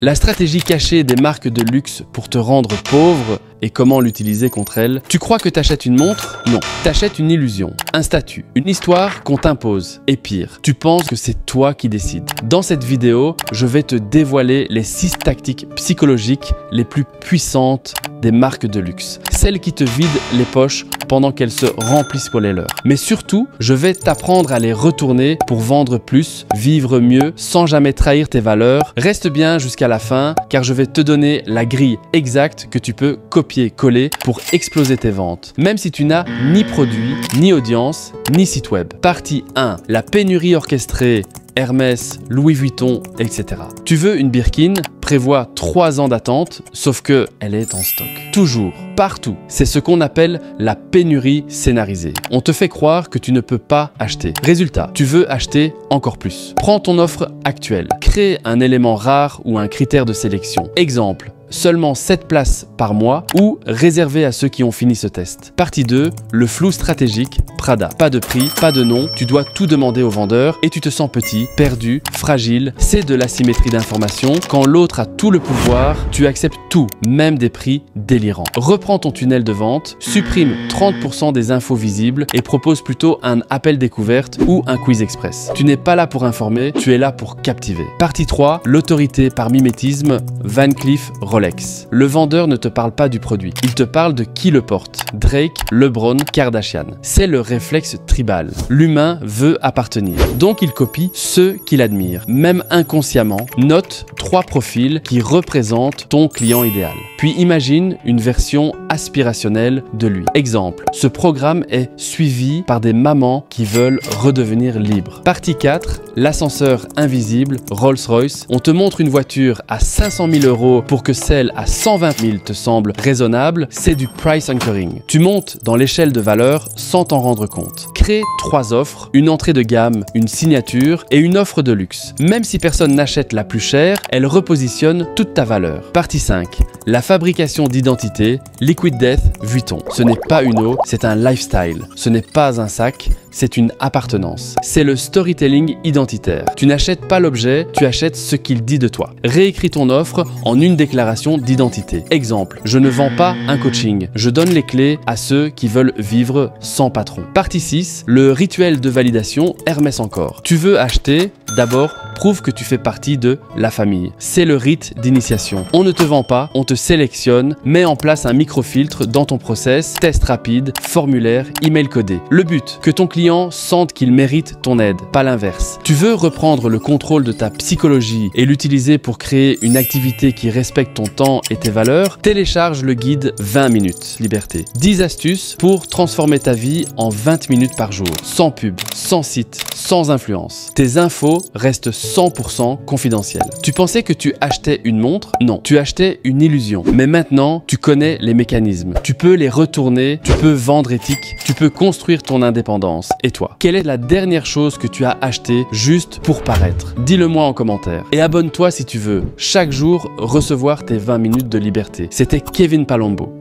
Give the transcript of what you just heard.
La stratégie cachée des marques de luxe pour te rendre pauvre et comment l'utiliser contre elles. Tu crois que t'achètes une montre? Non, t'achètes une illusion, un statut, une histoire qu'on t'impose. Et pire, tu penses que c'est toi qui décides. Dans cette vidéo, je vais te dévoiler les 6 tactiques psychologiques les plus puissantes des marques de luxe. Celles qui te vident les poches pendant qu'elles se remplissent pour les leurs. Mais surtout, je vais t'apprendre à les retourner pour vendre plus, vivre mieux, sans jamais trahir tes valeurs. Reste bien jusqu'à la fin, car je vais te donner la grille exacte que tu peux copier-coller pour exploser tes ventes. Même si tu n'as ni produit, ni audience, ni site web. Partie 1. La pénurie orchestrée. Hermès, Louis Vuitton, etc. Tu veux une Birkin? Prévois 3 ans d'attente, sauf que elle est en stock. Toujours, partout. C'est ce qu'on appelle la pénurie scénarisée. On te fait croire que tu ne peux pas acheter. Résultat, tu veux acheter encore plus. Prends ton offre actuelle. Crée un élément rare ou un critère de sélection. Exemple, seulement 7 places par mois ou réservé à ceux qui ont fini ce test. Partie 2, le flou stratégique, Prada. Pas de prix, pas de nom, tu dois tout demander au vendeur et tu te sens petit, perdu, fragile. C'est de l'asymétrie d'information. Quand l'autre a tout le pouvoir, tu acceptes tout, même des prix délirants. Reprends ton tunnel de vente, supprime 30% des infos visibles et propose plutôt un appel découverte ou un quiz express. Tu n'es pas là pour informer, tu es là pour captiver. Partie 3, l'autorité par mimétisme, Van Cleef Rolex. Le vendeur ne te parle pas du produit, il te parle de qui le porte. Drake, LeBron, Kardashian. C'est le réflexe tribal. L'humain veut appartenir, donc il copie ceux qu'il admire. Même inconsciemment, note 3 profils qui représentent ton client idéal. Puis imagine une version aspirationnelle de lui. Exemple, ce programme est suivi par des mamans qui veulent redevenir libres. Partie 4, l'ascenseur invisible, Rolls-Royce. On te montre une voiture à 500 000 € pour que celle à 120 000 te semble raisonnable, c'est du price anchoring. Tu montes dans l'échelle de valeur sans t'en rendre compte. Crée 3 offres, une entrée de gamme, une signature et une offre de luxe. Même si personne n'achète la plus chère, elle repositionne toute ta valeur. Partie 5. La fabrication d'identité, Liquid Death, Vuitton. Ce n'est pas une eau, c'est un lifestyle. Ce n'est pas un sac, c'est une appartenance. C'est le storytelling identitaire. Tu n'achètes pas l'objet, tu achètes ce qu'il dit de toi. Réécris ton offre en une déclaration d'identité. Exemple, je ne vends pas un coaching. Je donne les clés à ceux qui veulent vivre sans patron. Partie 6, le rituel de validation, Hermès encore. Tu veux acheter, d'abord, prouve que tu fais partie de la famille. C'est le rite d'initiation. On ne te vend pas, on te sélectionne, mets en place un microfiltre dans ton process, test rapide, formulaire, email codé. Le but, que ton client sente qu'il mérite ton aide, pas l'inverse. Tu veux reprendre le contrôle de ta psychologie et l'utiliser pour créer une activité qui respecte ton temps et tes valeurs? Télécharge le guide 20 minutes liberté. 10 astuces pour transformer ta vie en 20 minutes par jour. Sans pub, sans site, sans influence. Tes infos restent 100% confidentielles. Tu pensais que tu achetais une montre? Non, tu achetais une illusion. Mais maintenant, tu connais les mécanismes. Tu peux les retourner, tu peux vendre éthique, tu peux construire ton indépendance. Et toi, quelle est la dernière chose que tu as achetée juste pour paraître? Dis-le moi en commentaire. Et abonne-toi si tu veux chaque jour recevoir tes 20 minutes de liberté. C'était Kevin Palombo.